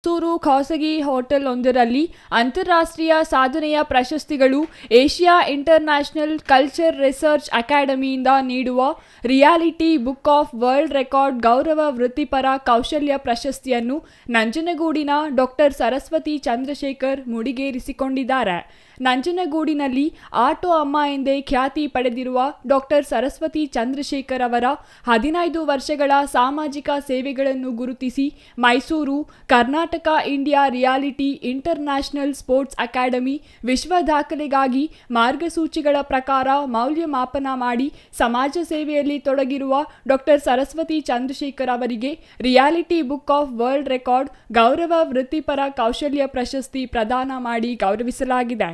ಮೈಸೂರು ಖಾಸಗಿ ಹೋಟೆಲ್ ಒಂದರಲ್ಲಿ ಅಂತಾರಾಷ್ಟ್ರೀಯ ಸಾಧನೆಯ ಪ್ರಶಸ್ತಿಗಳು ಏಷ್ಯಾ ಇಂಟರ್ನ್ಯಾಷನಲ್ ಕಲ್ಚರ್ ರಿಸರ್ಚ್ ಅಕಾಡೆಮಿಯಿಂದ ನೀಡುವ reality book of world record ಗೌರವ ವೃತ್ತಿಪರ ಕೌಶಲ್ಯ ಪ್ರಶಸ್ತಿಯನ್ನು ನಂಜನಗೂಡಿನ ಡಾಕ್ಟರ್ ಸರಸ್ವತಿ ಚಂದ್ರಶೇಖರ್ ಮುಡಿಗೇರಿಸಿಕೊಂಡಿದ್ದಾರೆ. ನಂಜನಗೂಡಿನಲ್ಲಿ ಆಟೋ ಅಮ್ಮ ಎಂದೇ ಖ್ಯಾತಿ ಪಡೆದಿರುವ ಡಾಕ್ಟರ್ ಸರಸ್ವತಿ ಚಂದ್ರಶೇಖರ್ ಅವರ 15 ವರ್ಷಗಳ ಸಾಮಾಜಿಕ ಸೇವೆಗಳನ್ನು ಗುರುತಿಸಿ Mysuru Karnataka India reality international sports academy ವಿಶ್ವ ದಾಖಲೆಗಾಗಿ ಮಾರ್ಗಸೂಚಿಗಳ ಪ್ರಕಾರ ಮೌಲ್ಯಮಾಪನ ಮಾಡಿ ಸಮಾಜ ಸೇವೆಯಲ್ಲಿ ತೊಡಗಿರುವ ಡಾಕ್ಟರ್ ಸರಸ್ವತಿ ಚಂದ್ರಶೇಖರ್ ಅವರಿಗೆ reality book of world record ಗೌರವ ವೃತ್ತಿಪರ ಕೌಶಲ್ಯ ಪ್ರಶಸ್ತಿ ಪ್ರದಾನ ಮಾಡಿ ಗೌರವಿಸಲಾಗಿದೆ.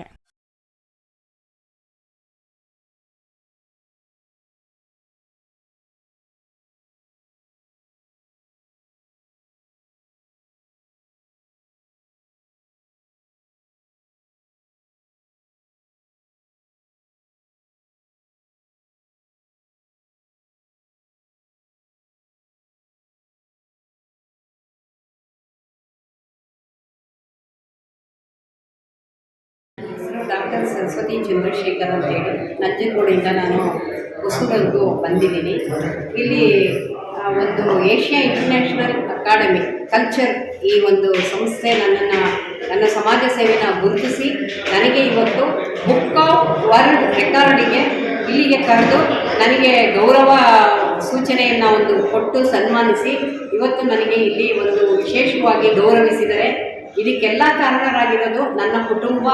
ಹೆಸರು ಡಾಕ್ಟರ್ ಸರಸ್ವತಿ ಚಂದ್ರಶೇಖರ್ ಅಂತೇಳಿ ನಂಜನಗೂಡಿಂದ ನಾನು ಹೊಸೂರಿಗೂ ಬಂದಿದ್ದೀನಿ. ಇಲ್ಲಿ ಒಂದು ಏಷ್ಯಾ ಇಂಟರ್ನ್ಯಾಷನಲ್ ಅಕಾಡೆಮಿ ಕಲ್ಚರ್ ಈ ಒಂದು ಸಂಸ್ಥೆ ನನ್ನ ಸಮಾಜ ಸೇವೆನ ಗುರುತಿಸಿ ನನಗೆ ಇವತ್ತು ಬುಕ್ ಆಫ್ ವರ್ಲ್ಡ್ ರೆಕಾರ್ಡಿಗೆ ಇಲ್ಲಿಗೆ ಕರೆದು ನನಗೆ ಗೌರವ ಸೂಚನೆಯನ್ನು ಒಂದು ಕೊಟ್ಟು ಸನ್ಮಾನಿಸಿ ಇವತ್ತು ನನಗೆ ಇಲ್ಲಿ ಒಂದು ವಿಶೇಷವಾಗಿ ಗೌರವಿಸಿದರೆ. ಇದಕ್ಕೆಲ್ಲ ಕಾರಣರಾಗಿರೋದು ನನ್ನ ಕುಟುಂಬ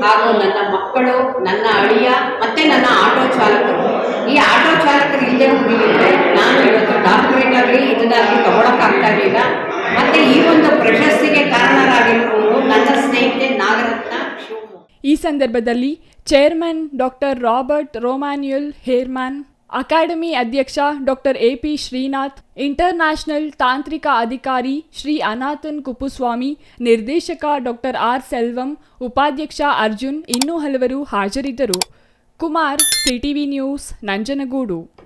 ಹಾಗೂ ನನ್ನ ಮಕ್ಕಳು, ನನ್ನ ಅಳಿಯ ಮತ್ತು ನನ್ನ ಆಟೋ ಚಾಲಕರು. ಈ ಆಟೋ ಚಾಲಕರು ಇಲ್ಲೇ ಹೋಗಿದ್ರೆ ನಾನು ಇವತ್ತು ಡಾಕ್ಟರೇಟ್ ಆಗಲಿ ಇದನ್ನಾಗಲಿ ತಗೊಳಕ್ಕಾಗ್ತಾ ಇರಲಿಲ್ಲ. ಮತ್ತು ಈ ಒಂದು ಪ್ರಶಸ್ತಿಗೆ ಕಾರಣರಾಗಿರುವುದು ನನ್ನ ಸ್ನೇಹಿತೆ ನಾಗರತ್ನ ಶಿವಮೊಗ್ಗ. ಈ ಸಂದರ್ಭದಲ್ಲಿ ಚೇರ್ಮನ್ ಡಾಕ್ಟರ್ ರಾಬರ್ಟ್ ರೋಮ್ಯಾನ್ಯುಯಲ್ ಹೇರ್ಮ್ಯಾನ್, ಅಕಾಡೆಮಿ ಅಧ್ಯಕ್ಷ ಡಾಕ್ಟರ್ ಎಪಿ ಶ್ರೀನಾಥ್, ಇಂಟರ್ನ್ಯಾಷನಲ್ ತಾಂತ್ರಿಕ ಅಧಿಕಾರಿ ಶ್ರೀ ಅನಾಥನ್ ಕುಪ್ಪುಸ್ವಾಮಿ, ನಿರ್ದೇಶಕ ಡಾಕ್ಟರ್ ಆರ್ ಸೆಲ್ವಂ, ಉಪಾಧ್ಯಕ್ಷ ಅರ್ಜುನ್ ಇನ್ನೂ ಹಲವರು ಹಾಜರಿದ್ದರು. Kumar, CTV news, Nanjangud.